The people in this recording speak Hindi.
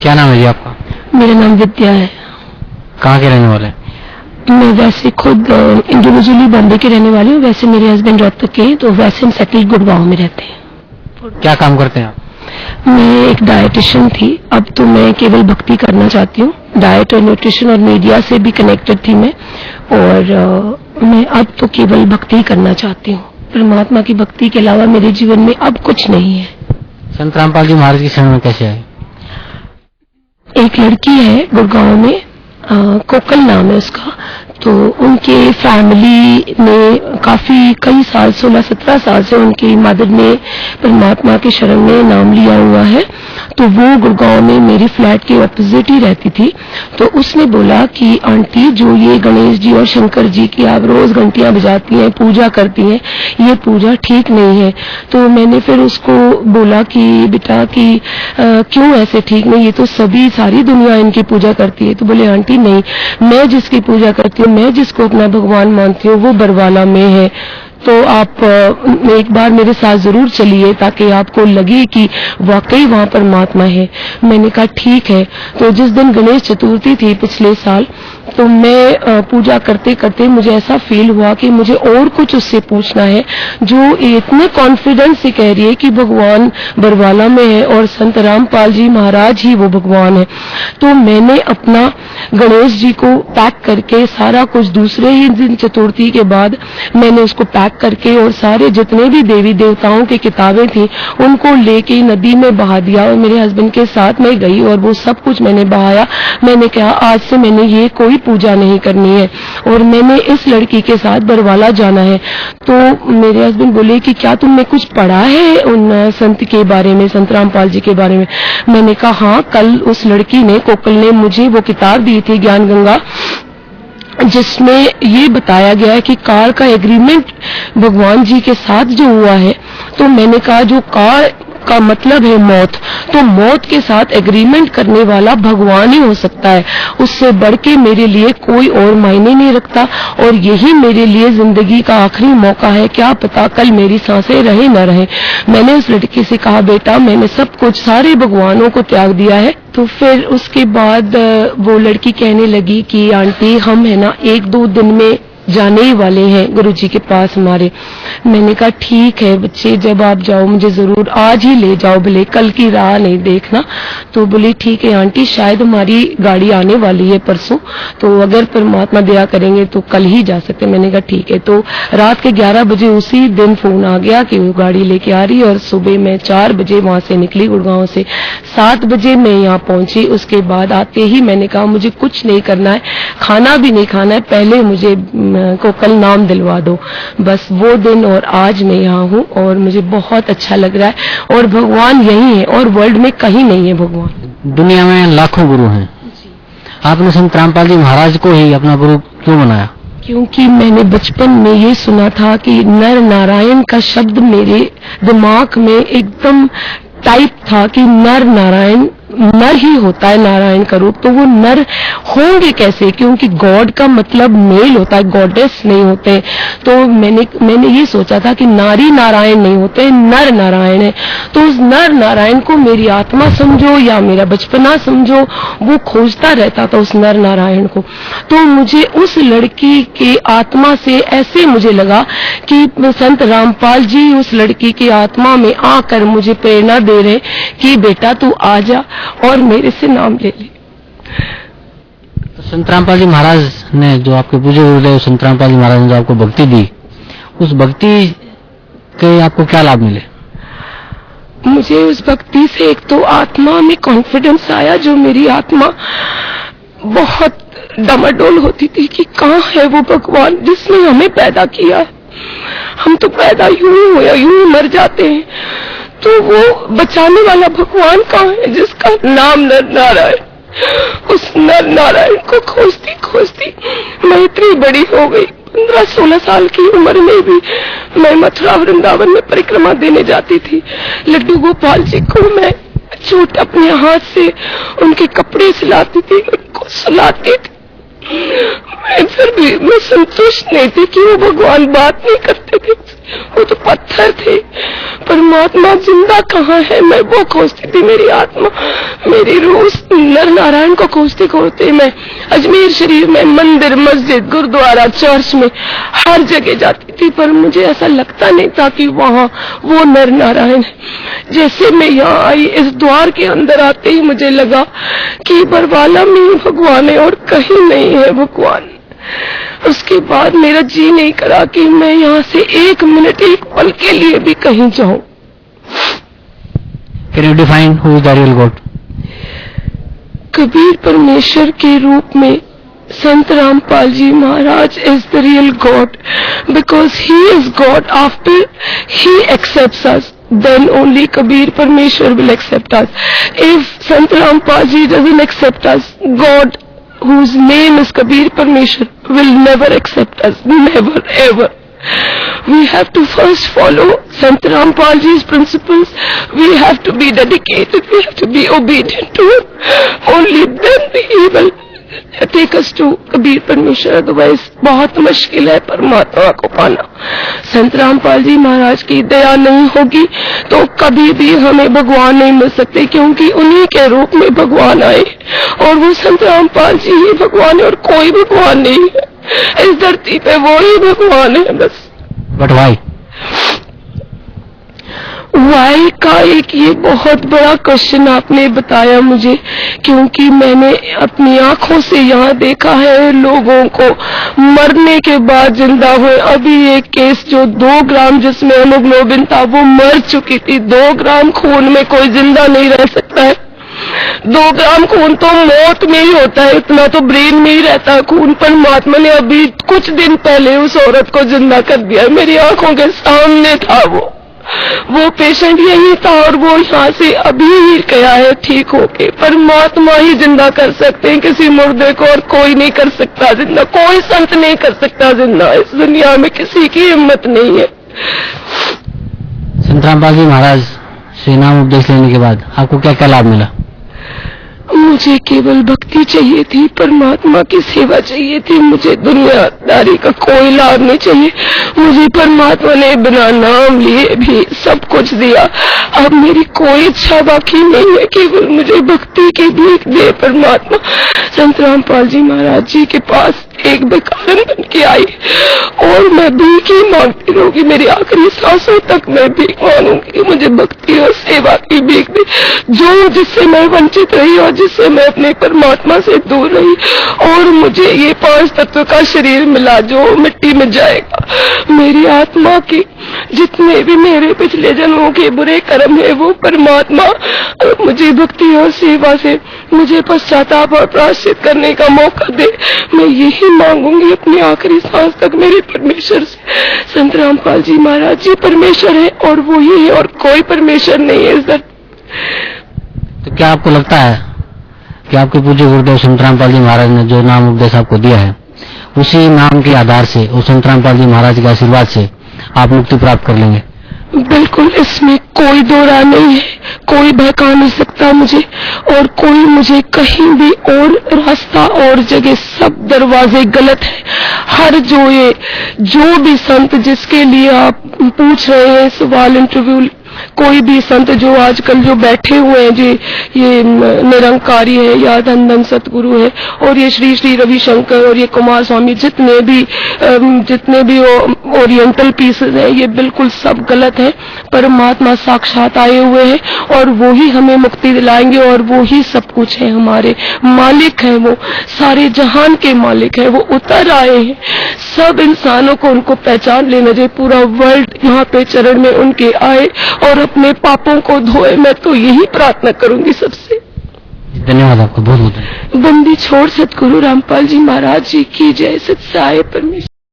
क्या नाम है जी आपका? मेरा नाम विद्या है। कहाँ के रहने वाले हैं? मैं वैसे खुद इंडिविजुअली बॉम्बे के रहने वाली हूँ। वैसे मेरे हस्बैंड रोहतक के हैं, तो वैसे हम सेटल्ड गुड़गांव में रहते हैं। क्या काम करते हैं आप? मैं एक डायटिशियन थी, अब तो मैं केवल भक्ति करना चाहती हूँ। डाइट और न्यूट्रिशन और मीडिया से भी कनेक्टेड थी मैं, और मैं अब तो केवल भक्ति करना चाहती हूँ। परमात्मा की भक्ति के अलावा मेरे जीवन में अब कुछ नहीं है। संत रामपाल जी महाराज की शरण में कैसे आए? एक लड़की है गुड़गांव में, कोकल नाम है उसका। तो उनके फैमिली में कई साल 16-17 साल से उनकी मदर ने परमात्मा की शरण में नाम लिया हुआ है। तो वो गुड़गांव में मेरी फ्लैट के ऑपोजिट ही रहती थी। तो उसने बोला कि आंटी, जो ये गणेश जी और शंकर जी की आप रोज घंटियां बजाती हैं, पूजा करती हैं, ये पूजा ठीक नहीं है। तो मैंने फिर उसको बोला कि बेटा कि क्यों ऐसे ठीक नहीं, ये तो सारी दुनिया इनकी पूजा करती है। तो बोले आंटी नहीं, मैं जिसकी पूजा करती हूँ, मैं जिसको अपना भगवान मानती हूँ, वो बरवाला में है। तो आप एक बार मेरे साथ जरूर चलिए ताकि आपको लगे कि वाकई वहाँ परमात्मा है। मैंने कहा ठीक है। तो जिस दिन गणेश चतुर्थी थी पिछले साल, तो मैं पूजा करते करते मुझे ऐसा फील हुआ कि मुझे और कुछ उससे पूछना है, जो इतने कॉन्फिडेंस से कह रही है कि भगवान बरवाला में है और संत रामपाल जी महाराज ही वो भगवान है। तो मैंने अपना गणेश जी को पैक करके सारा कुछ दूसरे ही दिन चतुर्थी के बाद मैंने उसको पैक करके और सारे जितने भी देवी देवताओं की किताबें थी उनको लेके नदी में बहा दिया, और मेरे हस्बैंड के साथ मैं गई और वो सब कुछ मैंने बहाया। मैंने कहा आज से मैंने ये कोई पूजा नहीं करनी है और मैंने इस लड़की के साथ बरवाला जाना है। तो मेरे हस्बैंड बोले कि क्या तुमने कुछ पढ़ा है उन संत के बारे में, संत रामपाल जी के बारे में? मैंने कहा हाँ, कल उस लड़की ने, कोकल ने मुझे वो किताब दी थी ज्ञान गंगा, जिसमें ये बताया गया है कि कार का एग्रीमेंट भगवान जी के साथ जो हुआ है। तो मैंने कहा जो कार का मतलब है मौत, तो मौत के साथ एग्रीमेंट करने वाला भगवान ही हो सकता है। उससे बढ़ के मेरे लिए कोई और मायने नहीं रखता, और यही मेरे लिए जिंदगी का आखिरी मौका है। क्या पता कल मेरी सांसें रहे न रहे। मैंने उस लड़की से कहा बेटा मैंने सब कुछ सारे भगवानों को त्याग दिया है। तो फिर उसके बाद वो लड़की कहने लगी कि आंटी हम है ना 1-2 दिन में जाने ही वाले हैं गुरुजी के पास हमारे। मैंने कहा ठीक है बच्चे, जब आप जाओ मुझे जरूर आज ही ले जाओ, भले कल की राह नहीं देखना। तो बोली ठीक है आंटी, शायद हमारी गाड़ी आने वाली है परसों, तो अगर परमात्मा दया करेंगे तो कल ही जा सकते। मैंने कहा ठीक है। तो रात के 11 बजे उसी दिन फोन आ गया कि वो गाड़ी लेके आ रही है, और सुबह मैं 4 बजे वहां से निकली गुड़गांव से। 7 बजे मैं यहाँ पहुंची। उसके बाद आते ही मैंने कहा मुझे कुछ नहीं करना है, खाना भी नहीं खाना है, पहले मुझे को कल नाम दिलवा दो। बस वो दिन और आज मैं यहाँ हूँ और मुझे बहुत अच्छा लग रहा है, और भगवान यही है और वर्ल्ड में कहीं नहीं है भगवान। दुनिया में लाखों गुरु हैं, आपने संत रामपाल जी महाराज को ही अपना गुरु क्यों बनाया? क्योंकि मैंने बचपन में ये सुना था कि नर नारायण का शब्द मेरे दिमाग में एकदम टाइप था कि नर नारायण, नर ही होता है नारायण का रूप, तो वो नर होंगे कैसे? क्योंकि गॉड का मतलब मेल होता है, गॉडेस नहीं होते। तो मैंने ये सोचा था कि नारी नारायण नहीं होते, नर नारायण है। तो उस नर नारायण को मेरी आत्मा समझो या मेरा बचपना समझो, वो खोजता रहता था उस नर नारायण को। तो मुझे उस लड़की के आत्मा से ऐसे मुझे लगा कि संत रामपाल जी उस लड़की की आत्मा में आकर मुझे प्रेरणा दे रहे कि बेटा तू आ जा और मेरे से नाम ले ले। तो संत रामपाल जी महाराज ने जो आपके पूज्य गुरुदेव संत रामपाल जी महाराज ने जो आपको भक्ति दी, उस भक्ति के आपको क्या लाभ मिले? मुझे उस भक्ति से एक तो आत्मा में कॉन्फिडेंस आया, जो मेरी आत्मा बहुत डमाडोल होती थी कि कहाँ है वो भगवान जिसने हमें पैदा किया। हम तो पैदा यूं ही हुए यूं ही मर जाते हैं, तो वो बचाने वाला भगवान कहाँ है जिसका नाम नर नारायण। उस नर नारायण को खोजती खोजती मैं इतनी बड़ी हो गई। 15-16 साल की उम्र में भी मैं मथुरा वृंदावन में परिक्रमा देने जाती थी। लड्डू गोपाल जी को मैं छोटे अपने हाथ से उनके कपड़े सिलाती थी, उनको सुलाती थी। मैं फिर भी मैं संतुष्ट नहीं थी कि वो भगवान बात नहीं करते थे। थिंग्स, वो तो पत्थर थे। परमात्मा जिंदा कहाँ है, मैं वो खोजती थी। मेरी आत्मा, मेरी रूह नर नारायण को खोजते खोजते मैं अजमेर शरीफ में मंदिर, मस्जिद, गुरुद्वारा, चर्च में हर जगह जाती थी, पर मुझे ऐसा लगता नहीं था कि वहाँ वो नर नारायण है। जैसे मैं यहाँ आई, इस द्वार के अंदर आते ही मुझे लगा कि बरवाला में भगवान है और कहीं नहीं है भगवान। उसके बाद मेरा जी नहीं करा कि मैं यहाँ से एक मिनट, एक पल के लिए भी कहीं जाऊं। Can you define who is the real God? Kabir परमेश्वर के रूप में Sant Rampal ji Maharaj is the real God, because he is God. After he accepts us, then only Kabir Parmeshwar will accept us. If Sant Rampal ji doesn't accept us, God, whose name is Kabir Parmeshwar, will never accept us, never ever. We have to first follow Sant Rampal ji's principles. We have to be dedicated, we have to be obedient to him. Only then he will take us to Kabir परमेश्वर। अदरवाइज बहुत मुश्किल है परमात्मा को पाना। संत रामपाल जी महाराज की दया नहीं होगी तो कभी भी हमें भगवान नहीं मिल सकते, क्योंकि उन्हीं के रूप में भगवान आए और वो संत रामपाल जी ही भगवान है और कोई भगवान नहीं है इस धरती पे, वो ही भगवान है बस। But why? वाई का एक ये बहुत बड़ा क्वेश्चन आपने बताया मुझे, क्योंकि मैंने अपनी आंखों से यहाँ देखा है लोगों को मरने के बाद जिंदा हुए। अभी एक केस जो 2 ग्राम जिसमें हेमोग्लोबिन था वो मर चुकी थी। 2 ग्राम खून में कोई जिंदा नहीं रह सकता है। 2 ग्राम खून तो मौत में ही होता है, इतना तो ब्रेन में ही रहता है खून। परमात्मा ने अभी कुछ दिन पहले उस औरत को जिंदा कर दिया, मेरी आंखों के सामने था। वो पेशेंट यही था और वो यहाँ से अभी ही गया है ठीक होके। परमात्मा ही जिंदा कर सकते हैं किसी मुर्दे को, और कोई नहीं कर सकता जिंदा, कोई संत नहीं कर सकता जिंदा। इस दुनिया में किसी की हिम्मत नहीं है। संत रामपाल जी महाराज से नाम उपदेश लेने के बाद आपको क्या क्या लाभ मिला? मुझे केवल भक्ति चाहिए थी, परमात्मा की सेवा चाहिए थी, मुझे दुनियादारी का कोई लाभ नहीं चाहिए। मुझे परमात्मा ने बिना नाम लिए भी सब कुछ दिया। अब मेरी कोई इच्छा बाकी नहीं है, केवल मुझे भक्ति की भीख दे परमात्मा। संत रामपाल जी महाराज जी के पास एक भिखारन बन के आई और मैं भीख ही मांगती रहूंगी, मेरी आखिरी सांसों तक मैं भीख मांगूंगी। मुझे भक्ति और सेवा की भीख दी, जो जिससे मैं वंचित रही और जिससे मैं अपने परमात्मा से दूर रही। और मुझे ये 5 तत्व का शरीर मिला जो मिट्टी में जाएगा। मेरी आत्मा की जितने भी मेरे पिछले जन्मों के बुरे कर्म है वो परमात्मा मुझे भक्ति और सेवा से मुझे पश्चाताप और प्रायश्चित करने का मौका दे। मैं यही मांगूंगी अपनी आखिरी सांस तक मेरे परमेश्वर से। संत रामपाल जी महाराज जी परमेश्वर है और वो ही है और कोई परमेश्वर नहीं है इस धरती। तो क्या आपको लगता है कि आपके पूज्य गुरुदेव संत रामपाल जी महाराज ने जो नाम उपदेश आपको दिया है उसी नाम के आधार से और संत रामपाल जी महाराज के आशीर्वाद से आप मुक्ति प्राप्त कर लेंगे? बिल्कुल, इसमें कोई दो राय नहीं है। कोई बहका नहीं सकता मुझे और कोई मुझे कहीं भी और रास्ता और जगह, सब दरवाजे गलत है। हर जो भी संत जिसके लिए आप पूछ रहे हैं सवाल, इंटरव्यू, कोई भी संत जो आजकल जो बैठे हुए हैं जी, ये निरंकारी है या धन सतगुरु है और ये श्री श्री रविशंकर और ये कुमार स्वामी, जितने भी ओरिएंटल पीसेस हैं, ये बिल्कुल सब गलत है। परमात्मा साक्षात आए हुए हैं और वो ही हमें मुक्ति दिलाएंगे और वो ही सब कुछ है, हमारे मालिक है, वो सारे जहान के मालिक है। वो उतर आए हैं, सब इंसानों को उनको पहचान लेना चाहिए। पूरा वर्ल्ड यहाँ पे चरण में उनके आए और अपने पापों को धोए। मैं तो यही प्रार्थना करूंगी सबसे। धन्यवाद आपको, बहुत बहुत धन्यवाद। बंदी छोड़ सतगुरु रामपाल जी महाराज जी की जय। सत्य साई परमेश्वर।